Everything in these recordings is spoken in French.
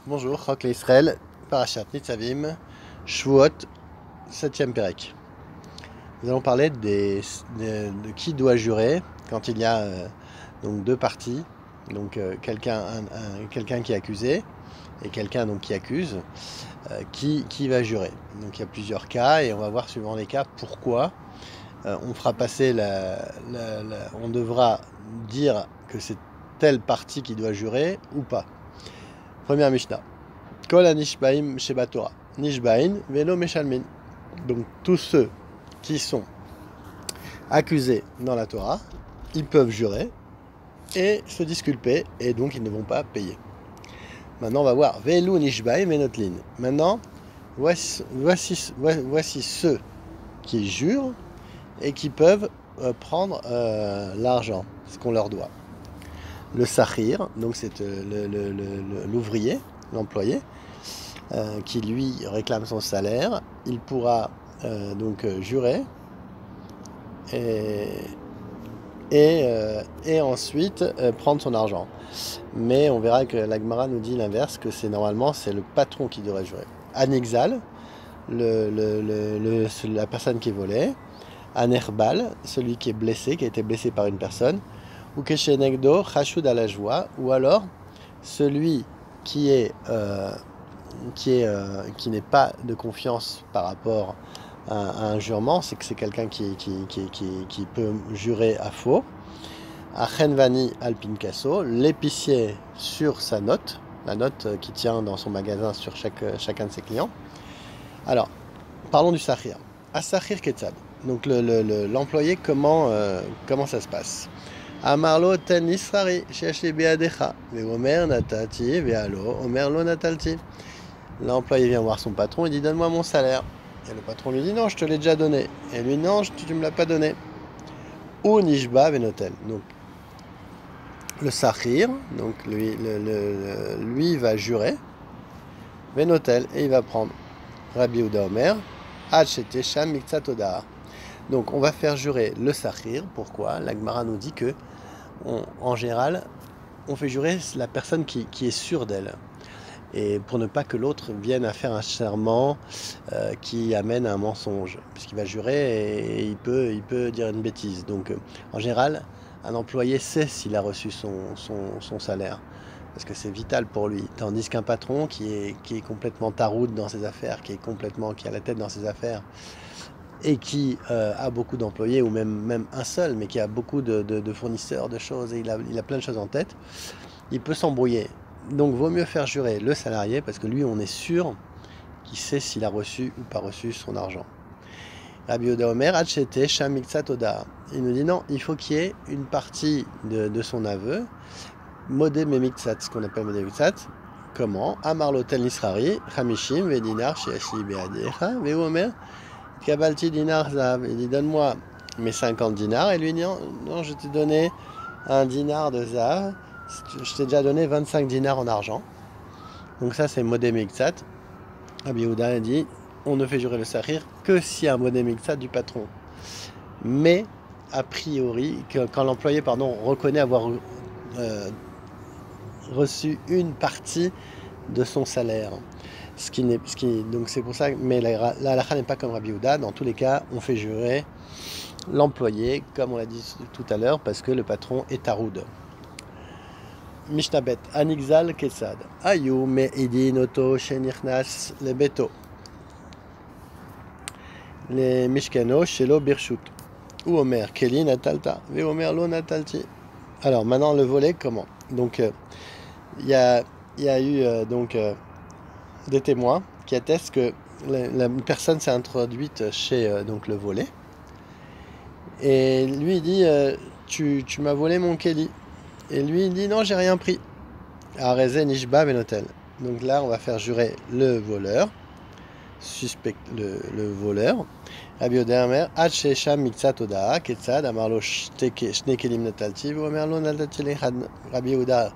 Bonjour, Chok Israël, Parashat Nitzavim, Shvuot, 7e Pérec. Nous allons parler de qui doit jurer quand il y a donc deux parties, donc quelqu'un qui est accusé et quelqu'un donc qui accuse, qui va jurer. Donc il y a plusieurs cas et on va voir suivant les cas pourquoi on fera passer on devra dire que c'est telle partie qui doit jurer ou pas. Première Mishnah. Kol anishbaim sheba Torah. Nishbain velo meshalmin. Donc tous ceux qui sont accusés dans la Torah, ils peuvent jurer et se disculper et donc ils ne vont pas payer. Maintenant on va voir velo nishbaim venotlin. Maintenant voici ceux qui jurent et qui peuvent prendre l'argent, ce qu'on leur doit. Le sahir, donc c'est l'ouvrier, l'employé, qui lui réclame son salaire, il pourra donc jurer et ensuite prendre son argent. Mais on verra que la Gemara nous dit l'inverse, que normalement c'est le patron qui devrait jurer. Anixal, la personne qui est volée. Anerbal, celui qui est blessé, qui a été blessé par une personne. Ou Keshenegdo, Chashud à la joie, ou alors celui qui n'est pas de confiance par rapport à un jurement, c'est que c'est quelqu'un qui peut jurer à faux. Achenvani Alpincasso, l'épicier sur sa note, la note qui tient dans son magasin sur chacun de ses clients. Alors, parlons du Sahir. Asahir Ketzad. Donc l'employé, comment ça se passe? Amarlo ten nisrari shesh li beadecha veomer natati vealo omer lo natalti. L'employé vient voir son patron et dit donne-moi mon salaire. Et le patron lui dit non, je te l'ai déjà donné. Et lui non, tu me l'as pas donné. Ou nishba venotel. Donc le sahir, donc lui va jurer venotel et il va prendre. Rabbi Yehuda Omer ad shetesham miktzat odar. Donc on va faire jurer le sahir. Pourquoi? La Gemara nous dit que en général on fait jurer la personne qui est sûre d'elle, et pour ne pas que l'autre vienne à faire un serment qui amène à un mensonge, puisqu'il va jurer et il peut dire une bêtise. Donc en général un employé sait s'il a reçu son salaire, parce que c'est vital pour lui, tandis qu'un patron qui est complètement taroud dans ses affaires, qui a la tête dans ses affaires et qui a beaucoup d'employés, ou même un seul, mais qui a beaucoup de fournisseurs de choses, et il a plein de choses en tête, il peut s'embrouiller. Donc vaut mieux faire jurer le salarié, parce que lui on est sûr qu'il sait s'il a reçu ou pas reçu son argent. Rabbi Yehuda Omer Achete Shamiktsat Oda. Il nous dit non, il faut qu'il y ait une partie de son aveu, Modé Memiktsat, ce qu'on appelle Modé Memiktsat. Comment? Amarlo tel nisrari, Hamishim, Vedinar, Sheashli Beadecha, Veomer, Kabalti dinar zav. Il dit donne-moi mes 50 dinars. Et lui dit non, je t'ai donné un dinar de zav. Je t'ai déjà donné 25 dinars en argent. Donc ça c'est modé miktsat. Rabbi Yehuda a dit on ne fait jurer le sahir que s'il y a un modé miktsat du patron. Mais a priori, quand l'employé reconnaît avoir reçu une partie de son salaire. Donc c'est pour ça, mais la halakha n'est pas comme Rabbi Yehuda. Dans tous les cas, on fait jurer l'employé, comme on l'a dit tout à l'heure, parce que le patron est taroud. Mishnah bet, Anixal Kesad, Ayu me'idin oto shenichnas lebeto, le mishkano shelo birshut, ou Omer keli natalta, ve Omer lo natalti. Alors maintenant le volet, comment? Donc il y a eu des témoins qui attestent que la personne s'est introduite chez donc le volé, et lui il dit tu m'as volé mon Kelly, et lui il dit non, j'ai rien pris. Arezé Nishba Benotel. Donc là on va faire jurer le voleur, le voleur. Rabbi Yehuda Omer Ad Shesham Miktsat Odaa Ketzad Amarlo Shne Kelim Natalti Omerlo Natalti Lechad. Rabbi Yehuda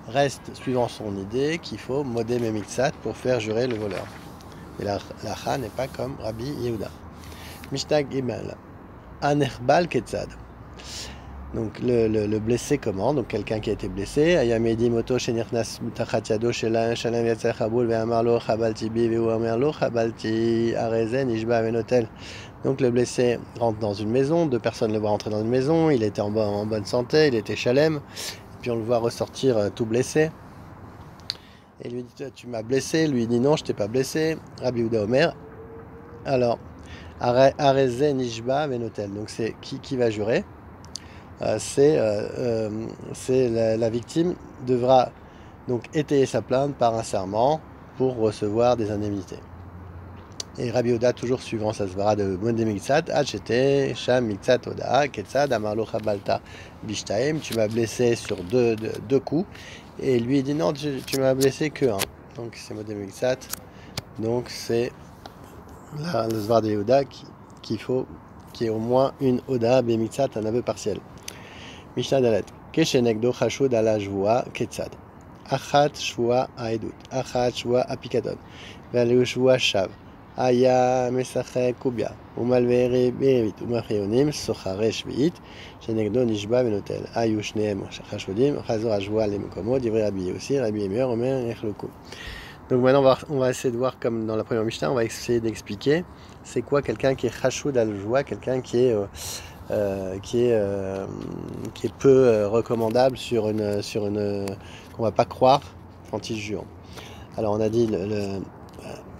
reste suivant son idée qu'il faut modé memiktsat pour faire jurer le voleur. Et la halakha n'est pas comme Rabbi Yehuda. Mishnah Gimel Anerbal Ketzad. Donc le blessé comment? Donc quelqu'un qui a été blessé. Ayamedi moto shenirnas mutachatiado shalem yatser chaboul ve'amarlo chabalti bi ve'amarlo chabalti arezen ishba venotel. Donc le blessé rentre dans une maison, deux personnes le voient rentrer dans une maison, il était en bonne santé, il était chalem, puis on le voit ressortir tout blessé. Et lui dit tu m'as blessé, lui il dit non je t'ai pas blessé. Rabbi Yehuda Omer. Alors arezen ishba venotel. Donc c'est qui va jurer? C'est la victime devra donc étayer sa plainte par un serment pour recevoir des indemnités. Et Rabbi Yehuda, toujours suivant sa svara de Modé Miktsat, Hachete, Sham Miktsat Oda, Ketzad, Amarlo Chabalta Bishtaim, tu m'as blessé sur deux coups. Et lui il dit non, tu m'as blessé que un. Donc c'est Modé Miktsat. Donc c'est le svara de Yehuda qu'il faut qu'il y ait au moins une Oda, Bemiktsat, un aveu partiel. Mishnah Dalet. Keshenegdo chashud ala shvua ketzad. Achat shvua aedut. Achat shvua apikadon. Ve'alu shvua shav. Aya mesachek kubia. Umalveri berivit. Umachionim sochare shviit. Shenegdo nishba venotel. Ayu shneem chashudim. Chazor ashvua lemukomo. Divrei Rabbi aussi. Rabbi Emer omer echloku. Donc maintenant on va essayer de voir comme dans la première Mishnah, on va essayer d'expliquer c'est quoi quelqu'un qui est chashud al shvua, quelqu'un qui est peu recommandable sur une qu'on va pas croire quand il jure. Alors on a dit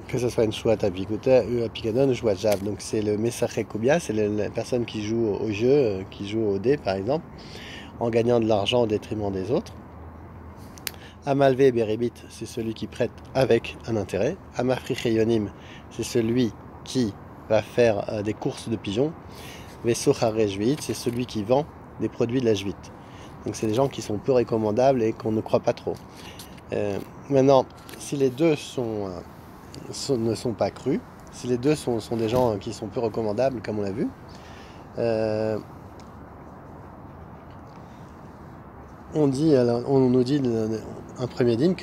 que ce soit une shvua apikadon ou shvua jav. Donc c'est le mesachek kubia, c'est la personne qui joue au jeu, qui joue au dé par exemple, en gagnant de l'argent au détriment des autres. Amalve beribit, c'est celui qui prête avec un intérêt. Amafricheyonim, c'est celui qui va faire des courses de pigeons. Vesochare shviit, c'est celui qui vend des produits de la shvit. Donc c'est des gens qui sont peu recommandables et qu'on ne croit pas trop. Maintenant, si les deux ne sont pas crus, si les deux sont des gens qui sont peu recommandables, comme on l'a vu, on nous dit un premier dîme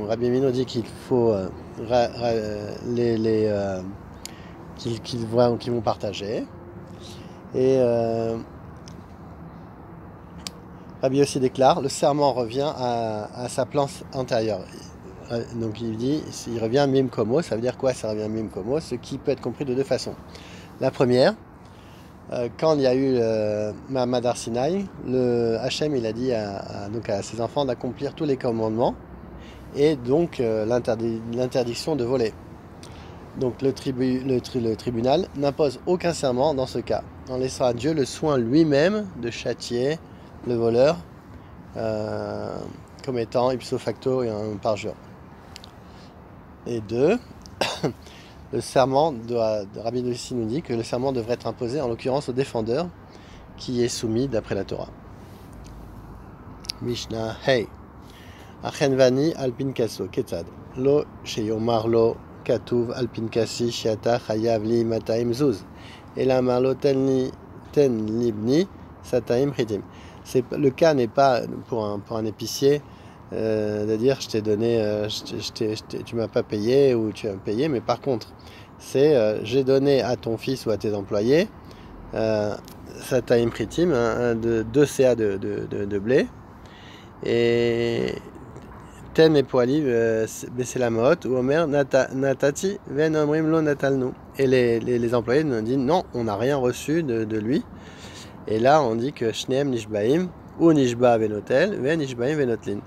Rabbi Yehuda dit qu'il faut qu'ils vont partager. Et Rabbi aussi déclare, le serment revient à sa planche antérieure. Donc il dit, il revient mim komo, ça veut dire quoi ça revient mim komo? Ce qui peut être compris de deux façons. La première, quand il y a eu Ma'amad Har Sinaï, le Hachem il a dit à ses enfants d'accomplir tous les commandements et donc l'interdiction de voler. Donc le tribunal n'impose aucun serment dans ce cas, en laissant à Dieu le soin lui-même de châtier le voleur comme étant ipso facto et un parjure. Et deux, le serment de Rabbi Yossi nous dit que le serment devrait être imposé en l'occurrence au défendeur qui est soumis d'après la Torah. Mishnah Hey Achenvani alpin kaso ketzad lo sheyomar lo katuv alpin kasi shiata chayav li mataim zuz ela marlo ten libni sataim chitim. Le cas n'est pas pour un épicier de dire je t'ai donné, tu m'as pas payé ou tu as payé, mais par contre c'est j'ai donné à ton fils ou à tes employés sataim chitim, 2 CA de blé, et ten et poali baisser la motte ou omer natati ven omrim lo natalnu, et les employés nous disent non, on n'a rien reçu de lui. Et là on dit que shneem nishbaim ou nishba venotel ven nishbaim venotlin.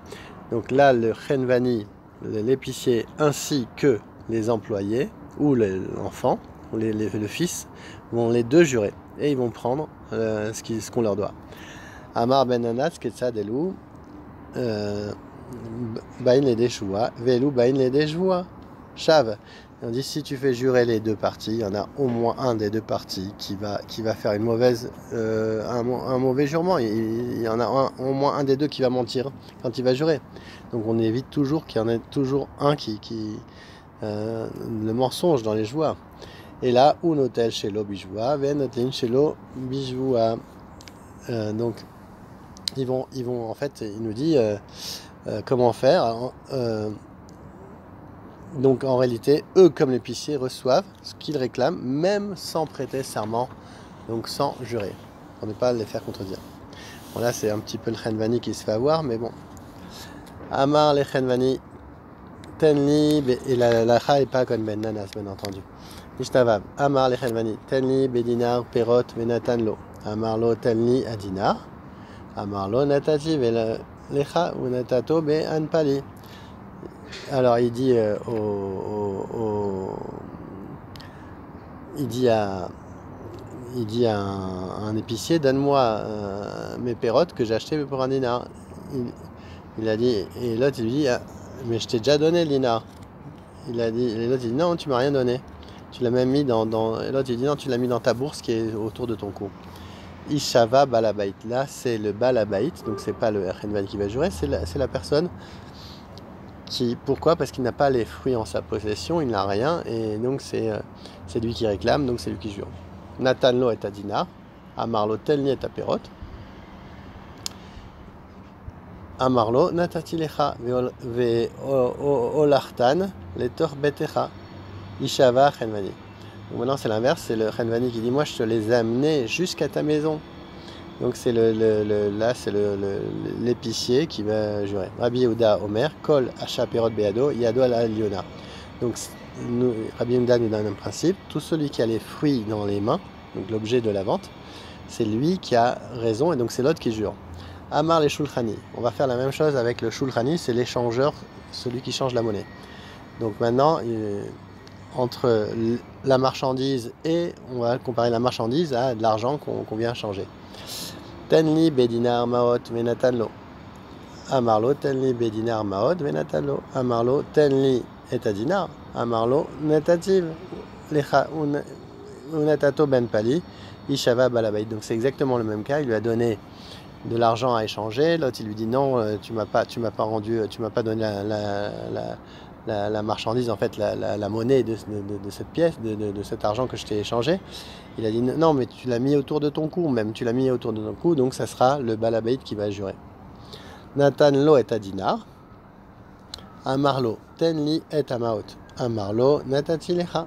Donc là le chenvani, l'épicier, ainsi que les employés ou l'enfant ou le fils vont les deux jurer et ils vont prendre ce qu'on leur doit. Amar ben Anas ketzad elu bain les déchoua velu bain les déchoua shav. On dit si tu fais jurer les deux parties, il y en a au moins un des deux parties qui va faire un mauvais jurement. Il y en a au moins un des deux qui va mentir quand il va jurer. Donc on évite toujours qu'il y en ait toujours un le mensonge dans les joies. Et là, ou notel chez l'eau bijoua, venotlin chez l'eau bijoua. Donc ils vont en fait, il nous dit comment faire. Donc en réalité, eux comme l'épicier reçoivent ce qu'ils réclament, même sans prêter serment, donc sans jurer, pour ne pas les faire contredire. Bon, là, c'est un petit peu le Chenvani qui se fait avoir, mais bon. Amar le Chenvani, Tenli, et la lacha est pas comme Ben Nanas, bien entendu. Mishtavav, Amar le Chenvani, Tenli, Bedinar, Perot, Venatan lo. Amar lo, Tenli, Adinar. Amar lo, Natati, Lecha, ou Natato, Be Anpali. Alors, il dit il dit à un épicier, donne-moi mes pérottes que j'ai achetées pour un dinar. Il a dit, et l'autre il lui dit, ah, mais je t'ai déjà donné le dinar. Il a dit, et l'autre il dit, non, tu m'as rien donné. Tu l'as même mis et l'autre il dit, non, tu l'as mis dans ta bourse qui est autour de ton cou. Ishava balabait. Là, c'est le balabait, donc c'est pas le Chenvan qui va jurer, c'est la personne qui. Pourquoi? Parce qu'il n'a pas les fruits en sa possession, il n'a rien, et donc c'est lui qui réclame, donc c'est lui qui jure. Natanlo est à dinar, Amarlo telni est à perot. Amarlo natatilecha ve'olachtan letor betecha ishava chenvani. Donc maintenant c'est l'inverse, c'est le chenvani qui dit moi je te les ai amenés jusqu'à ta maison. Donc c'est là c'est l'épicier qui va jurer. Rabbi Yehuda Omer kol acha perot beado yado ala liona. Donc Rabbi Yehuda nous donne un principe, tout celui qui a les fruits dans les mains, donc l'objet de la vente, c'est lui qui a raison et donc c'est l'autre qui jure. Amar les shulchani. On va faire la même chose avec le shulchani, c'est l'échangeur, celui qui change la monnaie. Donc maintenant, entre la marchandise et on va comparer la marchandise à de l'argent qu'on vient changer. Tenli bedinar maot venatanlo. Amarlo tenli bedinar maot venatanlo. Amarlo tenli etadinar. Amarlo netativ lecha unatato ben pali ishava balabait. Donc c'est exactement le même cas. Il lui a donné de l'argent à échanger, l'autre il lui dit non, tu m'as pas donné la marchandise, en fait la monnaie de cette pièce, de cet argent que je t'ai échangé. Il a dit non, mais tu l'as mis autour de ton cou, même tu l'as mis autour de ton cou, donc ça sera le balabait qui va jurer. Nathan lo et adinar, amarlo tenli et amaot, amarlo natati lecha,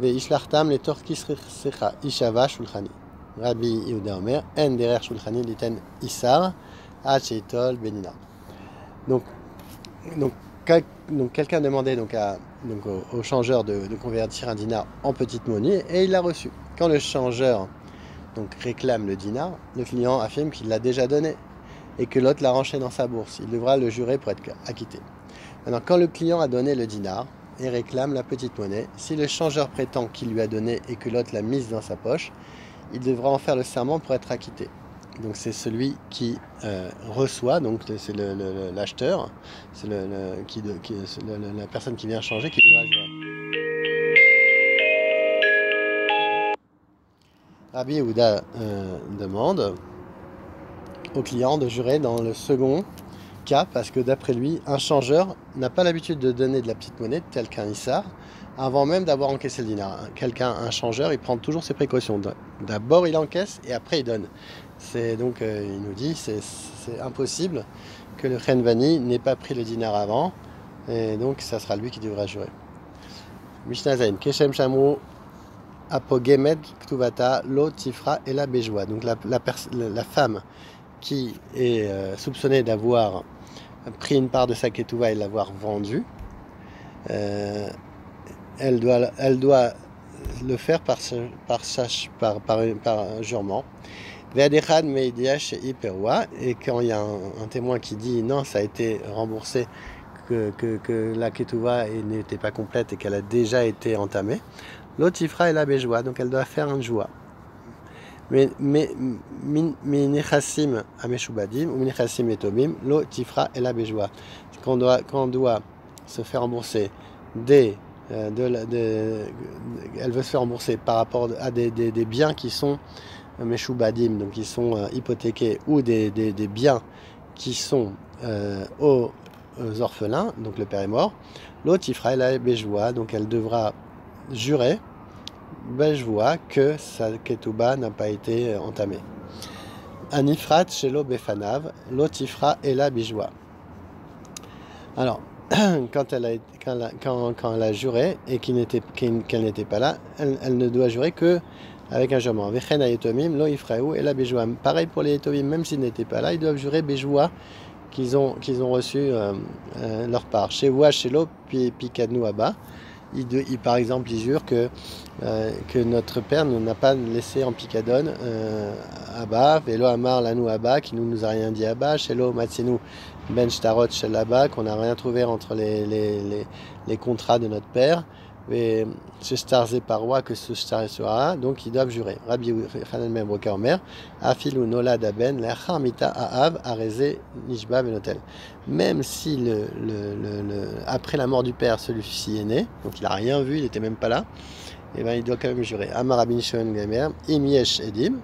veishlachtam le torkisrecha ishava shulchani. Rabbi Yehuda Omer, en derer shulchani liten isar, achetol benina. Donc quelqu'un demandait au changeur de convertir un dinar en petite monnaie et il l'a reçu. Quand le changeur réclame le dinar, le client affirme qu'il l'a déjà donné et que l'autre l'a rangé dans sa bourse. Il devra le jurer pour être acquitté. Maintenant, quand le client a donné le dinar et réclame la petite monnaie, si le changeur prétend qu'il lui a donné et que l'autre l'a mise dans sa poche, il devra en faire le serment pour être acquitté. Donc c'est celui qui reçoit, donc c'est l'acheteur, c'est la personne qui vient changer qui devra jurer. Rabbi Yehuda demande au client de jurer dans le second cas, parce que d'après lui, un changeur n'a pas l'habitude de donner de la petite monnaie, tel qu'un issar, avant même d'avoir encaissé le dinar. Un changeur, il prend toujours ses précautions. D'abord, il encaisse et après, il donne. Il nous dit, c'est impossible que le Chenvani n'ait pas pris le dinar avant, et donc ça sera lui qui devra jurer. Mishnah Zayin, Keshem Shamru, Apogemed Ktuvata, Lo Tifra et la Bejoua. Donc la femme qui est soupçonnée d'avoir pris une part de sa ketouva et l'avoir vendue, elle doit le faire par un jurement. Et quand il y a un témoin qui dit non, ça a été remboursé, que la ketouva n'était pas complète et qu'elle a déjà été entamée, l'otifra et la bejoua, donc elle doit faire un joua. Mais minechassim ameshubadim ou minechassim etobim, l'otifra et la bejoua. Quand on doit se faire rembourser elle veut se faire rembourser par rapport à des biens qui sont meshubadim, donc qui sont hypothéqués, ou des biens qui sont aux orphelins, donc le père est mort. L'autre ifra et la bejoua, donc elle devra jurer bejoua que sa ketouba n'a pas été entamée. Anifrat shelo befanav, l'autre ifra et la bejoua. Alors quand elle a juré et qu'elle n'était pas là, elle ne doit jurer que avec un jurement. Vechen ayetomim lo ifraou et la bejoua. Pareil pour les yetomim, même s'ils n'étaient pas là, ils doivent jurer bejoua qu'ils ont reçu leur part. Chez Wa, chez Lo, Pikadnu Abba. Par exemple, il jure que notre père ne n'a pas laissé en picadone Abba, Velo Amar Lanu Abba, qui ne nous a rien dit Abba, Shelo Matsinu Ben Shtarot Shel Abba, qu'on n'a rien trouvé entre les contrats de notre père, et ce Shtarze Paroi que ce Shtarze sera, donc ils doivent jurer. Rabbi Hanan Ben Broka Omer, Afilu Nola Daben, Lechar Mita Aav, Areze Nishba Benotel. Même si après la mort du père, celui-ci est né, donc il n'a rien vu, il n'était même pas là, et ben il doit quand même jurer. Amar Rabbi Shimon Gamer, Im Yesh Edim.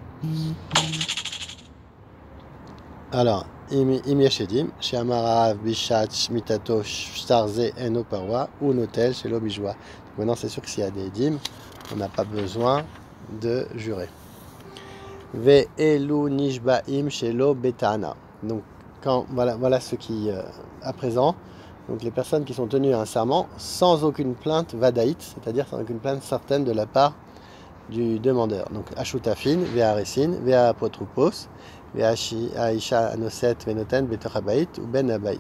Alors, Im Yesh Edim, chez Amarav Bishat Shmitato Shtarze Eno Parwa, ou Notel chez l'Obijwa. Maintenant, c'est sûr que s'il y a des edim, on n'a pas besoin de jurer. Ve Elu Nishbaim chez lo Betana. Donc, voilà ce qui, à présent, donc les personnes qui sont tenues à un serment sans aucune plainte vadaïte, c'est-à-dire sans aucune plainte certaine de la part du demandeur. Donc, Ashutafin, Vea Resin, Vea Apotropos, Vea Aisha Anoset Venoten Betochabait ou Ben Abait.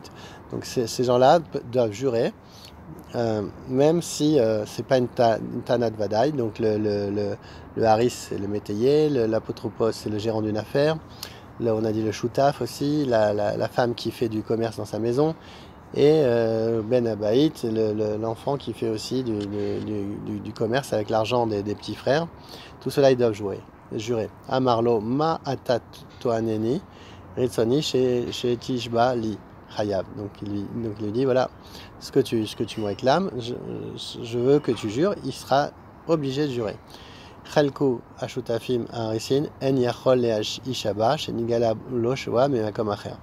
Donc, ces gens-là doivent jurer. Même si c'est pas une Tanat Vadaï, donc le Haris c'est le métayer, l'apotropos c'est le gérant d'une affaire, là on a dit le Choutaf aussi, la femme qui fait du commerce dans sa maison, et Ben Abaït, l'enfant qui fait aussi du commerce avec l'argent des petits frères. Tout cela ils doivent jurer. Amarlo ma atat toaneni ritsoni chez Tishba li. Donc il lui dit voilà ce que tu me réclames, je veux que tu jures, il sera obligé de jurer. Chelku ashutafim harisin en yachol leash ishaba shenigala lo shua memakom acher.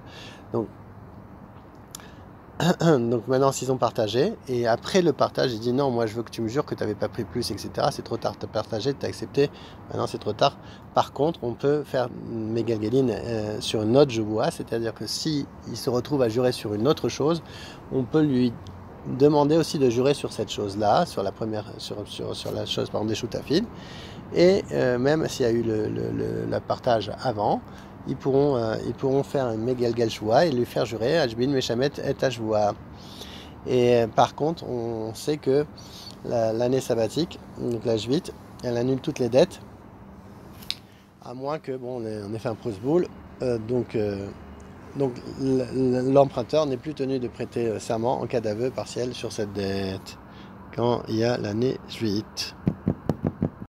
Donc maintenant s'ils ont partagé, et après le partage il dit non, moi je veux que tu me jures que tu n'avais pas pris plus, etc. C'est trop tard, tu as partagé, tu as accepté, maintenant c'est trop tard. Par contre on peut faire Megalgaline sur une autre joboua, c'est-à-dire que si il se retrouve à jurer sur une autre chose, on peut lui demander aussi de jurer sur cette chose-là, sur la première, sur la chose par exemple des choutafines, et même s'il y a eu le partage avant, ils pourront faire un Megalgal Shua et lui faire jurer Hajbin Meshamet et Ashvoa. Et par contre, on sait que l'année sabbatique, donc la Jvite, elle annule toutes les dettes, à moins que on ait fait un prosboul. Donc l'emprunteur n'est plus tenu de prêter serment en cas d'aveu partiel sur cette dette quand il y a l'année Jvite.